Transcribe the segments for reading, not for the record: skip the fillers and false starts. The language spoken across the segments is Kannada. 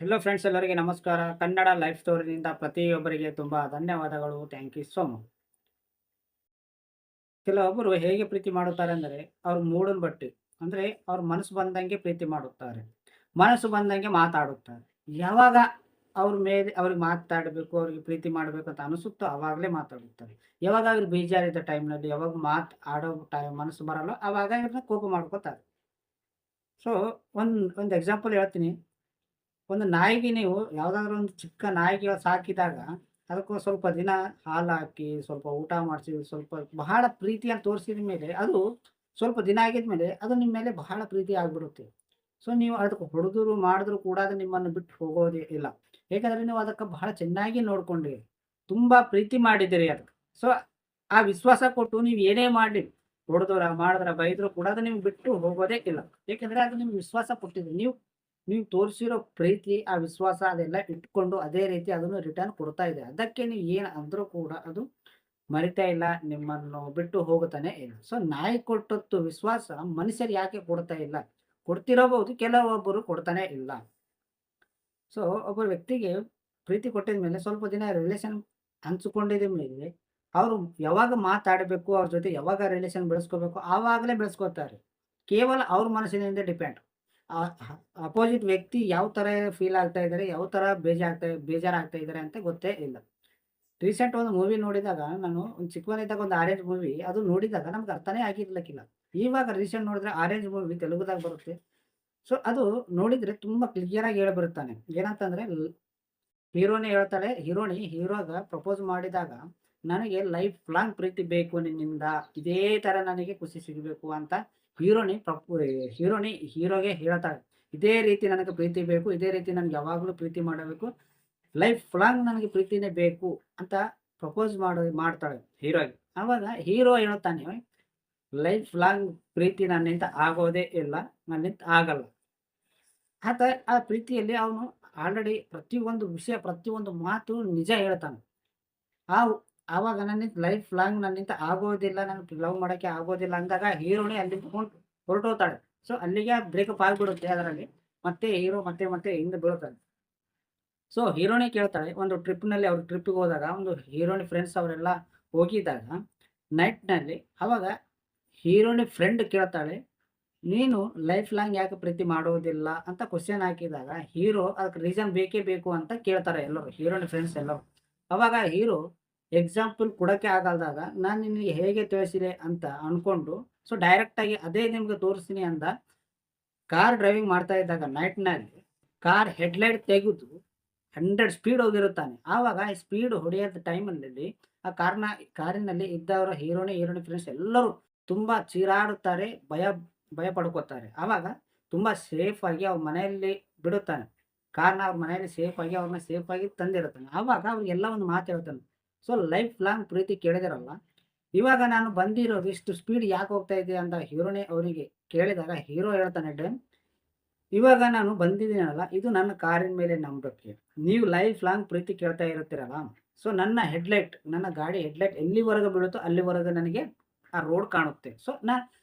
ಹೆಲೋ ಫ್ರೆಂಡ್ಸ್, ಎಲ್ಲರಿಗೆ ನಮಸ್ಕಾರ. ಕನ್ನಡ ಲೈಫ್ ಸ್ಟೋರಿನಿಂದ ಪ್ರತಿಯೊಬ್ಬರಿಗೆ ತುಂಬ ಧನ್ಯವಾದಗಳು. Thank you so much. ಕೆಲವೊಬ್ಬರು ಹೇಗೆ ಪ್ರೀತಿ ಮಾಡುತ್ತಾರೆ ಅಂದರೆ ಅವ್ರ ಮೂಡನ್ನು ಬಟ್ಟಿ, ಅಂದರೆ ಅವ್ರ ಮನಸ್ಸು ಬಂದಂಗೆ ಪ್ರೀತಿ ಮಾಡುತ್ತಾರೆ, ಮನಸ್ಸು ಬಂದಂಗೆ ಮಾತಾಡುತ್ತಾರೆ. ಯಾವಾಗ ಅವ್ರ ಮೇಲೆ ಅವ್ರಿಗೆ ಮಾತಾಡಬೇಕು, ಅವ್ರಿಗೆ ಪ್ರೀತಿ ಮಾಡಬೇಕು ಅಂತ ಅನಿಸುತ್ತೋ ಆವಾಗಲೇ ಮಾತಾಡುತ್ತಾರೆ. ಯಾವಾಗ ಅವ್ರಿಗೆ ಬೇಜಾರಿದ್ದ ಟೈಮ್ನಲ್ಲಿ, ಯಾವಾಗ ಆಡೋ ಟೈಮ್ ಮನಸ್ಸು ಬರಲ್ಲ ಆವಾಗ ಇವ್ರನ್ನ ಕೋಪ ಮಾಡ್ಕೋತಾರೆ. ಸೊ ಒಂದು ಎಕ್ಸಾಂಪಲ್ ಹೇಳ್ತೀನಿ. ಒಂದು ನಾಯಿಗೆ ನೀವು ಯಾವುದಾದ್ರೂ ಒಂದು ಚಿಕ್ಕ ನಾಯಿಗೆ ಸಾಕಿದಾಗ, ಅದಕ್ಕೂ ಸ್ವಲ್ಪ ದಿನ ಹಾಲು ಹಾಕಿ, ಸ್ವಲ್ಪ ಊಟ ಮಾಡಿಸಿ, ಸ್ವಲ್ಪ ಬಹಳ ಪ್ರೀತಿಯನ್ನು ತೋರಿಸಿದ ಮೇಲೆ, ಅದು ಸ್ವಲ್ಪ ದಿನ ಆಗಿದ್ಮೇಲೆ ಅದು ನಿಮ್ಮ ಮೇಲೆ ಬಹಳ ಪ್ರೀತಿ ಆಗಿಬಿಡುತ್ತೆ. ಸೊ ನೀವು ಅದಕ್ಕೆ ಹೊಡೆದ್ರು ಮಾಡಿದ್ರು ಕೂಡ ಅದು ನಿಮ್ಮನ್ನು ಬಿಟ್ಟು ಹೋಗೋದೇ ಇಲ್ಲ. ಏಕೆಂದರೆ ನೀವು ಅದಕ್ಕೆ ಬಹಳ ಚೆನ್ನಾಗಿ ನೋಡ್ಕೊಂಡಿರಿ, ತುಂಬ ಪ್ರೀತಿ ಮಾಡಿದ್ದೀರಿ ಅದಕ್ಕೆ. ಸೊ ಆ ವಿಶ್ವಾಸ ಕೊಟ್ಟು ನೀವು ಏನೇ ಮಾಡಲಿ, ಹೊಡೆದ್ರ ಮಾಡಿದ್ರ ಬೈದ್ರು ಕೂಡ ಅದು ನಿಮ್ಗೆ ಬಿಟ್ಟು ಹೋಗೋದೇ ಇಲ್ಲ. ಏಕೆಂದರೆ ಅದು ನಿಮ್ಗೆ ವಿಶ್ವಾಸ ಕೊಟ್ಟಿದೆ. ನೀವು ನೀವು ತೋರಿಸಿರೋ ಪ್ರೀತಿ, ಆ ವಿಶ್ವಾಸ ಅದೆಲ್ಲ ಇಟ್ಕೊಂಡು ಅದೇ ರೀತಿ ಅದನ್ನು ರಿಟರ್ನ್ ಕೊಡ್ತಾ ಇದೆ. ಅದಕ್ಕೆ ನೀವು ಏನು ಅಂದರೂ ಕೂಡ ಅದು ಮರಿತಾ ಇಲ್ಲ, ನಿಮ್ಮನ್ನು ಬಿಟ್ಟು ಹೋಗುತ್ತಾನೆ ಇಲ್ಲ. ಸೊ ನಾಯಿ ಕೊಟ್ಟದ್ದು ವಿಶ್ವಾಸ ಮನುಷ್ಯರು ಯಾಕೆ ಕೊಡ್ತಾ ಇಲ್ಲ? ಕೊಡ್ತಿರಬಹುದು, ಕೆಲವೊಬ್ಬರು ಕೊಡ್ತಾನೆ ಇಲ್ಲ. ಸೊ ಒಬ್ಬ ವ್ಯಕ್ತಿಗೆ ಪ್ರೀತಿ ಕೊಟ್ಟಿದ ಮೇಲೆ ಸ್ವಲ್ಪ ದಿನ ರಿಲೇಷನ್ ಹಂಚಿಕೊಂಡಿದ ಮೇಲೆ, ಅವರು ಯಾವಾಗ ಮಾತಾಡಬೇಕು, ಅವ್ರ ಜೊತೆ ಯಾವಾಗ ರಿಲೇಷನ್ ಬೆಳೆಸ್ಕೋಬೇಕು ಆವಾಗಲೇ ಬೆಳೆಸ್ಕೋತಾರೆ. ಕೇವಲ ಅವ್ರ ಮನಸ್ಸಿನಿಂದ ಡಿಪೆಂಡ್. ಅಪೋಸಿಟ್ ವ್ಯಕ್ತಿ ಯಾವ ಥರ ಫೀಲ್ ಆಗ್ತಾ ಇದ್ದಾರೆ, ಯಾವ ಥರ ಬೇಜಾರಾಗ್ತಾ ಇದ್ದಾರೆ ಅಂತ ಗೊತ್ತೇ ಇಲ್ಲ. ರೀಸೆಂಟ್ ಒಂದು ಮೂವಿ ನೋಡಿದಾಗ, ನಾನು ಒಂದು ಚಿಕ್ಕವನಿದ್ದಾಗ ಒಂದು ಆರೆಂಜ್ ಮೂವಿ ಅದು ನೋಡಿದಾಗ ನಮ್ಗೆ ಅರ್ಥನೇ ಆಗಿರ್ಲಿಕ್ಕಿಲ್ಲ. ಇವಾಗ ರೀಸೆಂಟ್ ನೋಡಿದ್ರೆ ಆರೆಂಜ್ ಮೂವಿ ತೆಲುಗುದಾಗ ಬರುತ್ತೆ. ಸೊ ಅದು ನೋಡಿದ್ರೆ ತುಂಬಾ ಕ್ಲಿಯರ್ ಆಗಿ ಹೇಳ್ಬಿಡ್ತಾನೆ. ಏನಂತಂದ್ರೆ ಹೀರೋನೇ ಹೇಳ್ತಾಳೆ, ಹೀರೋಗ ಪ್ರಪೋಸ್ ಮಾಡಿದಾಗ, ನನಗೆ ಲೈಫ್ ಲಾಂಗ್ ಪ್ರೀತಿ ಬೇಕು ನಿನ್ನಿಂದ, ಇದೇ ತರ ನನಗೆ ಖುಷಿ ಸಿಗಬೇಕು ಅಂತ ಹೀರೋನಿ ಪ್ರಪೋ ಹೀರೋನಿ ಹೀರೋಗೆ ಹೇಳ್ತಾಳೆ. ಇದೇ ರೀತಿ ನನಗೆ ಪ್ರೀತಿ ಬೇಕು, ಇದೇ ರೀತಿ ನನ್ಗೆ ಯಾವಾಗಲೂ ಪ್ರೀತಿ ಮಾಡಬೇಕು, ಲೈಫ್ ಲಾಂಗ್ ನನಗೆ ಪ್ರೀತಿನೇ ಬೇಕು ಅಂತ ಪ್ರಪೋಸ್ ಮಾಡ್ತಾಳೆ ಹೀರೋಗೆ. ಆವಾಗ ಹೀರೋ ಹೇಳ್ತಾನೆ, ಲೈಫ್ ಲಾಂಗ್ ಪ್ರೀತಿ ನನ್ನಿಂದ ಆಗೋದೇ ಇಲ್ಲ, ನನ್ನಿಂದ ಆಗಲ್ಲ. ಆತ ಆ ಪ್ರೀತಿಯಲ್ಲಿ ಅವನು ಆಲ್ರೆಡಿ ಪ್ರತಿಯೊಂದು ವಿಷಯ, ಪ್ರತಿಯೊಂದು ಮಾತು ನಿಜ ಹೇಳ್ತಾನೆ. ಆ ಆವಾಗ ನನ್ನಿಂದ ಲೈಫ್ ಲಾಂಗ್ ನನ್ನಿಂದ ಆಗೋದಿಲ್ಲ, ನನಗೆ ಲವ್ ಮಾಡೋಕ್ಕೆ ಆಗೋದಿಲ್ಲ ಅಂದಾಗ ಹೀರೋನೇ ಅಲ್ಲಿಂದ ಹೊರಟೋಗ್ತಾಳೆ. ಸೊ ಅಲ್ಲಿಗೆ ಬ್ರೇಕಪ್ ಆಗಿಬಿಡುತ್ತೆ ಅದರಲ್ಲಿ. ಮತ್ತೆ ಹೀರೋ ಮತ್ತೆ ಹಿಂದೆ ಬೀಳ್ತಾನೆ. ಸೊ ಹೀರೋನೇ ಕೇಳ್ತಾಳೆ, ಒಂದು ಟ್ರಿಪ್‌ನಲ್ಲಿ ಅವ್ರು ಟ್ರಿಪ್ಪಿಗೆ ಹೋದಾಗ, ಒಂದು ಹೀರೋನಿ ಫ್ರೆಂಡ್ಸ್ ಅವರೆಲ್ಲ ಹೋಗಿದ್ದಾಗ ನೈಟ್‌ನಲ್ಲಿ, ಅವಾಗ ಹೀರೋನಿ ಫ್ರೆಂಡ್ ಕೇಳ್ತಾಳೆ, "ನೀನು ಲೈಫ್ ಲಾಂಗ್ ಯಾಕೆ ಪ್ರೀತಿ ಮಾಡೋದಿಲ್ಲ?" ಅಂತ ಕ್ವೆಶ್ಚನ್ ಹಾಕಿದಾಗ, ಹೀರೋ ಅದಕ್ಕೆ ರೀಸನ್ ಬೇಕೇ ಬೇಕು ಅಂತ ಕೇಳ್ತಾರೆ ಎಲ್ಲರೂ, ಹೀರೋನಿ ಫ್ರೆಂಡ್ಸ್ ಎಲ್ಲರೂ. ಅವಾಗ ಹೀರೋ ಎಕ್ಸಾಂಪಲ್ ಕೊಡಕ್ಕೆ ಆಗಲ್ದಾಗ, "ನಾನು ನಿನಗೆ ಹೇಗೆ ತಿಳಿಸಿದೆ?" ಅಂತ ಅನ್ಕೊಂಡು, ಸೊ ಡೈರೆಕ್ಟಾಗಿ ಅದೇ ನಿಮ್ಗೆ ತೋರಿಸ್ತೀನಿ ಅಂದ. ಕಾರ್ ಡ್ರೈವಿಂಗ್ ಮಾಡ್ತಾ ಇದ್ದಾಗ ನೈಟ್‌ನಲ್ಲಿ ಕಾರ್ ಹೆಡ್‌ಲೈಟ್ ತೆಗೆದು 100 ಸ್ಪೀಡ್ ಹೋಗಿರುತ್ತಾನೆ. ಆವಾಗ ಸ್ಪೀಡ್ ಹೊಡೆಯದ ಟೈಮಲ್ಲಿ ಆ ಕಾರಿನಲ್ಲಿ ಇದ್ದವರ ಹೀರೋನಿ ಫ್ರೆಂಡ್ಸ್ ಎಲ್ಲರೂ ತುಂಬಾ ಚೀರಾಡುತ್ತಾರೆ, ಭಯ ಪಡ್ಕೋತಾರೆ. ಆವಾಗ ತುಂಬಾ ಸೇಫಾಗಿ ಅವ್ರ ಮನೆಯಲ್ಲಿ ಬಿಡುತ್ತಾನೆ. ಕಾರ್‌ನ ಅವ್ರ ಮನೆಯಲ್ಲಿ ಅವ್ರನ್ನ ಸೇಫಾಗಿ ತಂದಿರುತ್ತಾನೆ. ಆವಾಗ ಅವ್ರಿಗೆಲ್ಲ ಒಂದು ಮಾತು ಹೇಳ್ತಾನೆ. ಸೊ ಲೈಫ್ ಲಾಂಗ್ ಪ್ರೀತಿ ಕೇಳಿದಿರಲ್ಲ, ಇವಾಗ ನಾನು ಬಂದಿರೋದು ಇಷ್ಟು ಸ್ಪೀಡ್ ಯಾಕೆ ಹೋಗ್ತಾ ಇದೀಯ ಅಂತ ಹೀರೋನೇ ಅವನಿಗೆ ಕೇಳಿದಾಗ, ಹೀರೋ ಹೇಳ್ತಾನೆ, ಇವಾಗ ನಾನು ಬಂದಿದ್ದೀನಲ್ಲ, ಇದು ನನ್ನ ಕಾರಿನ ಮೇಲೆ ನಂಬಿಕೆ. ನೀವು ಲೈಫ್ ಲಾಂಗ್ ಪ್ರೀತಿ ಕೇಳ್ತಾ ಇರುತ್ತೀರಲ್ಲ, ಸೊ ನನ್ನ ಗಾಡಿ ಹೆಡ್‌ಲೈಟ್ ಎಲ್ಲಿವರೆಗೆ ಬೀಳುತ್ತೋ ಅಲ್ಲಿವರೆಗೆ ನನಗೆ ಆ ರೋಡ್ ಕಾಣುತ್ತೆ. ಸೊ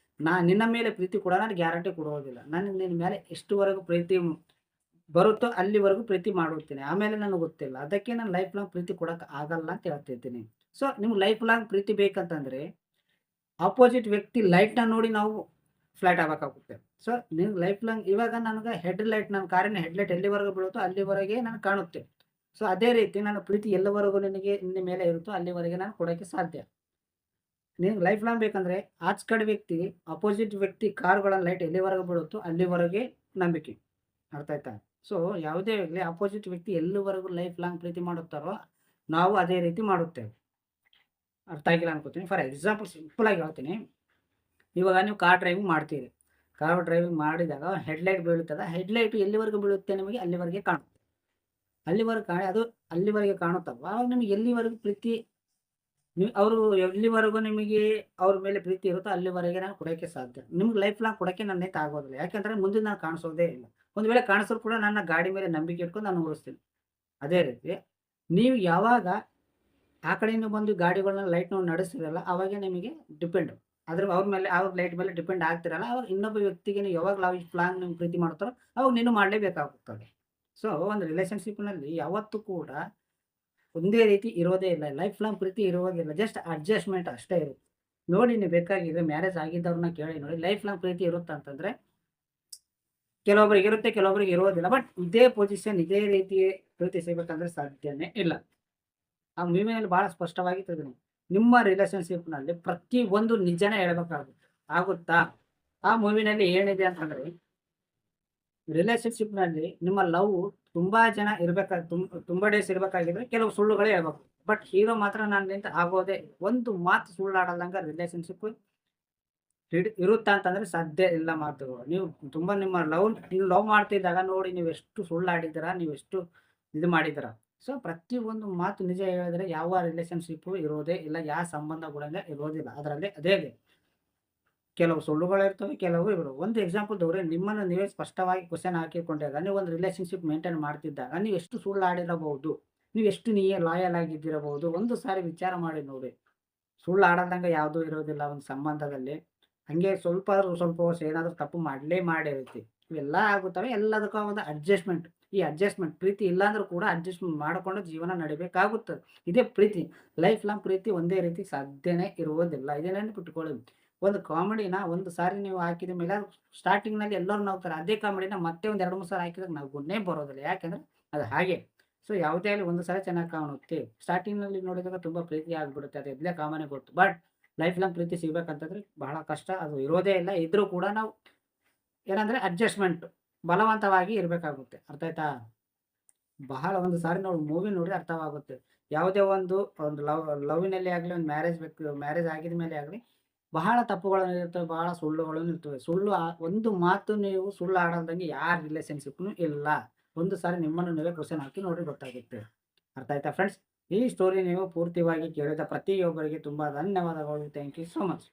ನಿನ್ನ ಮೇಲೆ ಪ್ರೀತಿ ಕೂಡ ನಾನು ಗ್ಯಾರಂಟಿ ಕೊಡುವುದಿಲ್ಲ. ನನಗೆ ನಿನ್ನ ಮೇಲೆ ಎಷ್ಟುವರೆಗೂ ಪ್ರೀತಿ ಬರುತ್ತೋ ಅಲ್ಲಿವರೆಗೂ ಪ್ರೀತಿ ಮಾಡುತ್ತೇನೆ. ಆಮೇಲೆ ನನಗೆ ಗೊತ್ತಿಲ್ಲ. ಅದಕ್ಕೆ ನಾನು ಲೈಫ್ ಲಾಂಗ್ ಪ್ರೀತಿ ಕೊಡಕ್ಕೆ ಆಗಲ್ಲ ಅಂತ ಹೇಳ್ತಿದ್ದೀನಿ. ಸೊ ನಿಮ್ಗೆ ಲೈಫ್ ಲಾಂಗ್ ಪ್ರೀತಿ ಬೇಕಂತಂದ್ರೆ, ಅಪೋಸಿಟ್ ವ್ಯಕ್ತಿ ಲೈಟ್‌ನ ನೋಡಿ ನಾವು ಫ್ಲಾಟ್ ಆಗ್ಬೇಕಾಗುತ್ತೆ. ಸೊ ನಿನ್ಗೆ ಲೈಫ್ ಲಾಂಗ್ ಇವಾಗ ನನಗೆ ನನ್ನ ಕಾರಿನ ಹೆಡ್‌ಲೈಟ್ ಎಲ್ಲಿವರೆಗೂ ಬೀಳುತ್ತೋ ಅಲ್ಲಿವರೆಗೆ ನನಗೆ ಕಾಣುತ್ತೆ. ಸೊ ಅದೇ ರೀತಿ ನನ್ನ ಪ್ರೀತಿ ಎಲ್ಲಿವರೆಗೂ ನಿನ್ನ ಮೇಲೆ ಇರುತ್ತೋ ಅಲ್ಲಿವರೆಗೆ ನಾನು ಕೊಡೋಕ್ಕೆ ಸಾಧ್ಯ. ನಿನಗೆ ಲೈಫ್ ಲಾಂಗ್ ಬೇಕಂದ್ರೆ ಅಪೋಸಿಟ್ ವ್ಯಕ್ತಿ ಕಾರುಗಳ ಲೈಟ್ ಎಲ್ಲಿವರೆಗೆ ಬೀಳುತ್ತೋ ಅಲ್ಲಿವರೆಗೆ ನಂಬಿಕೆ. ಅರ್ಥ ಆಯ್ತಾ? ಸೊ ಯಾವುದೇ ಆಗಲಿ ಅಪೋಸಿಟ್ ವ್ಯಕ್ತಿ ಎಲ್ಲಿವರೆಗೂ ಲೈಫ್ ಲಾಂಗ್ ಪ್ರೀತಿ ಮಾಡುತ್ತಾರೋ, ನಾವು ಅದೇ ರೀತಿ ಮಾಡುತ್ತೇವೆ. ಅರ್ಥ ಆಗಿಲ್ಲ ಅನ್ಕೋತೀನಿ. ಫಾರ್ ಎಕ್ಸಾಂಪಲ್ ಸಿಂಪಲ್ ಆಗಿ ಹೇಳ್ತೀನಿ. ಇವಾಗ ನೀವು ಕಾರ್ ಡ್ರೈವಿಂಗ್ ಮಾಡ್ತೀರಿ. ಕಾರ್ ಡ್ರೈವಿಂಗ್ ಮಾಡಿದಾಗ ಹೆಡ್‌ಲೈಟ್ ಬೀಳುತ್ತಲ್ಲ, ಹೆಡ್‌ಲೈಟ್ ಎಲ್ಲಿವರೆಗೂ ಬೀಳುತ್ತೆ ನಿಮಗೆ ಅಲ್ಲಿವರೆಗೆ ಕಾಣುತ್ತೆ. ಅದು ಅಲ್ಲಿವರೆಗೆ ಕಾಣುತ್ತಲ್ವಾ, ಆವಾಗ ನಿಮಗೆ ಎಲ್ಲಿವರೆಗೂ ಪ್ರೀತಿ, ಅವರು ಎಲ್ಲಿವರೆಗೂ ನಿಮಗೆ ಅವ್ರ ಮೇಲೆ ಪ್ರೀತಿ ಇರುತ್ತೋ ಅಲ್ಲಿವರೆಗೆ ನಾನು ಕೊಡೋಕ್ಕೆ ಸಾಧ್ಯ. ನಿಮ್ಗೆ ಲೈಫ್ ಲಾಂಗ್ ಕೊಡೋಕ್ಕೆ ನನ್ನಿಂದ ಆಗೋದಿಲ್ಲ. ಯಾಕೆಂದ್ರೆ ಮುಂದೆ ನಾನು ಕಾಣಿಸೋದೇ ಇಲ್ಲ. ಒಂದು ವೇಳೆ ಕಾಣಿಸಿದ್ರು ಕೂಡ ನನ್ನ ಗಾಡಿ ಮೇಲೆ ನಂಬಿಕೆ ಇಟ್ಕೊಂಡು ನಾನು ಓಡಿಸ್ತೀನಿ. ಅದೇ ರೀತಿ ನೀವು ಯಾವಾಗ ಆ ಕಡೆಯಿಂದ ಬಂದು ಗಾಡಿಗಳನ್ನ ಲೈಟ್‌ನ ನಡೆಸ್ತಿರಲ್ಲ, ಅವಾಗೆ ನಿಮಗೆ ಡಿಪೆಂಡ್. ಅವ್ರ ಲೈಟ್ ಮೇಲೆ ಡಿಪೆಂಡ್ ಆಗ್ತಿರಲ್ಲ. ಅವಾಗ ಇನ್ನೊಬ್ಬ ವ್ಯಕ್ತಿಗೆ ನೀವು ಯಾವಾಗ ಲೈಫ್ ಲಾಂಗ್ ನೀವು ಪ್ರೀತಿ ಮಾಡ್ತಾರೋ, ಅವಾಗ ನೀನು ಮಾಡಲೇಬೇಕಾಗುತ್ತದೆ. ಸೊ ಒಂದು ರಿಲೇಶನ್‌ಶಿಪ್‌ನಲ್ಲಿ ಯಾವತ್ತೂ ಕೂಡ ಒಂದೇ ರೀತಿ ಇರೋದೇ ಇಲ್ಲ. ಲೈಫ್ ಲಾಂಗ್ ಪ್ರೀತಿ ಇರೋದಿಲ್ಲ. ಜಸ್ಟ್ ಅಡ್ಜಸ್ಟ್‌ಮೆಂಟ್ ಅಷ್ಟೇ ಇರುತ್ತೆ. ನೋಡಿ ನೀವು ಬೇಕಾಗಿದ್ರೆ ಮ್ಯಾರೇಜ್ ಆಗಿದ್ದವ್ರನ್ನ ಕೇಳಿ ನೋಡಿ. ಲೈಫ್ ಲಾಂಗ್ ಪ್ರೀತಿ ಇರುತ್ತಾ ಅಂತಂದ್ರೆ ಕೆಲವೊಬ್ಬರಿಗೆ ಇರುತ್ತೆ, ಕೆಲವೊಬ್ಬರಿಗೆ ಇರೋದಿಲ್ಲ. ಬಟ್ ಇದೇ ಪೊಸಿಷನ್ ಇದೇ ರೀತಿ ಪ್ರೀತಿ ಸಿಗಬೇಕಂದ್ರೆ ಸಾಧ್ಯನೇ ಇಲ್ಲ. ಆ ಮೂವಿನಲ್ಲಿ ಬಹಳ ಸ್ಪಷ್ಟವಾಗಿ ತಿಳಿದಿದೆ. ನಿಮ್ಮ ರಿಲೇಶನ್‌ಶಿಪ್‌ನಲ್ಲಿ ಪ್ರತಿ ಒಂದು ನಿಜನೇ ಹೇಳ್ಬೇಕಾಗುತ್ತೆ. ಆಗುತ್ತಾ? ಆ ಮೂವಿನಲ್ಲಿ ಏನಿದೆ ಅಂತಂದ್ರೆ ರಿಲೇಶನ್‌ಶಿಪ್‌ನಲ್ಲಿ ನಿಮ್ಮ ಲವ್ ತುಂಬಾ ಜನ ತುಂಬಾ ಡೇಸ್ ಇರ್ಬೇಕಾಗಿದ್ರೆ ಕೆಲವು ಸುಳ್ಳುಗಳೇ ಹೇಳ್ಬೇಕು. ಬಟ್ ಹೀರೋ ಮಾತ್ರ ನನ್ನಿಂದ ಆಗೋದೇ ಒಂದು ಮಾತು ಸುಳ್ಳಾಡಲ್ದಂಗ ರಿಲೇಶನ್‌ಶಿಪ್ ಇರುತ್ತಾ ಅಂತಂದ್ರೆ ಸಾಧ್ಯ ಇಲ್ಲ ಮಾತುಗಳು. ನೀವು ಲವ್ ಮಾಡ್ತಿದ್ದಾಗ ನೋಡಿ ನೀವೆಷ್ಟು ಸುಳ್ಳಾಡಿದ್ದೀರಾ, ನೀವೆಷ್ಟು ಇದು ಮಾಡಿದ್ದೀರಾ. ಸೊ ಪ್ರತಿಯೊಂದು ಮಾತು ನಿಜ ಹೇಳಿದ್ರೆ ಯಾವ ರಿಲೇಶನ್‌ಶಿಪ್ಪು ಇರೋದೇ ಇಲ್ಲ. ಯಾವ ಸಂಬಂಧ ಕೂಡ ಇರೋದಿಲ್ಲ. ಅದರಲ್ಲಿ ಅದೇ ಇದೆ. ಕೆಲವು ಸುಳ್ಳುಗಳಿರ್ತವೆ, ಕೆಲವು ಇವರು. ಒಂದು ಎಕ್ಸಾಂಪಲ್ ತಗೊಳ್ರಿ, ನಿಮ್ಮನ್ನು ನೀವೇ ಸ್ಪಷ್ಟವಾಗಿ ಕ್ವೆಶ್ಚನ್ ಹಾಕಿಕೊಂಡಾಗ ನೀವು ಒಂದು ರಿಲೇಶನ್‌ಶಿಪ್ ಮೇಂಟೈನ್ ಮಾಡ್ತಿದ್ದಾಗ ನೀವೆಷ್ಟು ಸುಳ್ಳಾಡಿರಬಹುದು, ನೀವೆಷ್ಟು ಲಾಯಲ್ ಆಗಿದ್ದಿರಬಹುದು. ಒಂದು ಸಾರಿ ವಿಚಾರ ಮಾಡಿ ನೋಡಿ. ಸುಳ್ಳಾಡದಂಗೆ ಯಾವುದೂ ಇರೋದಿಲ್ಲ ಒಂದು ಸಂಬಂಧದಲ್ಲಿ. ಹಂಗೆ ಸ್ವಲ್ಪ ಸ್ವಲ್ಪ ವರ್ಷ ಏನಾದರೂ ತಪ್ಪು ಮಾಡಿರ್ತೀವಿ. ಇವೆಲ್ಲ ಆಗುತ್ತವೆ. ಎಲ್ಲದಕ್ಕೂ ಒಂದು ಅಡ್ಜಸ್ಟ್‌ಮೆಂಟ್. ಈ ಅಡ್ಜಸ್ಟ್‌ಮೆಂಟ್ ಪ್ರೀತಿ ಇಲ್ಲಾಂದ್ರೂ ಕೂಡ ಅಡ್ಜಸ್ಟ್‌ಮೆಂಟ್ ಮಾಡಿಕೊಂಡು ಜೀವನ ನಡಿಬೇಕಾಗುತ್ತದೆ. ಇದೇ ಪ್ರೀತಿ. ಲೈಫ್ ಲಾಂಗ್ ಪ್ರೀತಿ ಒಂದೇ ರೀತಿ ಸಾಧ್ಯನೇ ಇರುವುದಿಲ್ಲ. ಇದೇ ನೆನಪಿಟ್ಟುಕೊಳ್ಳಿ. ಒಂದು ಕಾಮಿಡಿನ ಒಂದು ಸಾರಿ ನೀವು ಹಾಕಿದ ಮೇಲೆ ಸ್ಟಾರ್ಟಿಂಗ್‌ನಲ್ಲಿ ಎಲ್ಲರೂ ನಗ್ತಾರೆ. ಅದೇ ಕಾಮಿಡಿನ ಮತ್ತೆ ಒಂದು 2, 3 ಸಾರಿ ಹಾಕಿದಾಗ ನಗುನೇ ಬರೋದಿಲ್ಲ. ಯಾಕೆಂದ್ರೆ ಅದು ಹಾಗೆ. ಸೊ ಯಾವುದೇ ಆಗಲಿ ಒಂದು ಸಾರಿ ಚೆನ್ನಾಗಿ ಕಾಣುತ್ತೆ. ಸ್ಟಾರ್ಟಿಂಗ್‌ನಲ್ಲಿ ನೋಡಿದಾಗ ತುಂಬಾ ಪ್ರೀತಿ ಆಗ್ಬಿಡುತ್ತೆ. ಅದು ಎದ್ಲೇ ಕಾಮನೇ ಗೊತ್ತು. ಬಟ್ ಲೈಫ್ ಲಾಂಗ್ ಪ್ರೀತಿ ಸಿಗ್ಬೇಕಂತಂದ್ರೆ ಬಹಳ ಕಷ್ಟ. ಅದು ಇರೋದೇ ಇಲ್ಲ. ಇದ್ರೂ ಕೂಡ ನಾವು ಏನಂದ್ರೆ ಅಡ್ಜಸ್ಟ್‌ಮೆಂಟ್ ಬಲವಂತವಾಗಿ ಇರಬೇಕಾಗುತ್ತೆ. ಅರ್ಥ ಆಯ್ತಾ? ಬಹಳ ಒಂದು ಸಾರಿ ನಾವು ಮೂವಿ ನೋಡಿದ್ರೆ ಅರ್ಥವಾಗುತ್ತೆ. ಯಾವುದೇ ಒಂದು ಲವ್‌ನಲ್ಲಿ ಆಗಲಿ, ಒಂದು ಮ್ಯಾರೇಜ್ ಆಗಿದ ಮೇಲೆ ಆಗಲಿ, ಬಹಳ ತಪ್ಪುಗಳು ಇರ್ತವೆ, ಬಹಳ ಸುಳ್ಳುಗಳು ಇರ್ತವೆ. ಒಂದು ಮಾತು ನೀವು ಸುಳ್ಳು ಆಡಲ್ದಂಗೆ ಯಾರ ರಿಲೇಶನ್‌ಶಿಪ್‌ನೂ ಇಲ್ಲ. ಒಂದು ಸಾರಿ ನಿಮ್ಮನ್ನು ನೀವೇ ಕ್ವೆಶ್ಚನ್ ಹಾಕಿ ನೋಡಿ ಗೊತ್ತಾಗುತ್ತೆ. ಅರ್ಥ ಆಯ್ತಾ ಫ್ರೆಂಡ್ಸ್? ಈ ಸ್ಟೋರಿ ನೀವು ಪೂರ್ತಿಯಾಗಿ ಕೇಳಿದ ಪ್ರತಿಯೊಬ್ಬರಿಗೆ ತುಂಬಾ ಧನ್ಯವಾದಗಳು. Thank you so much.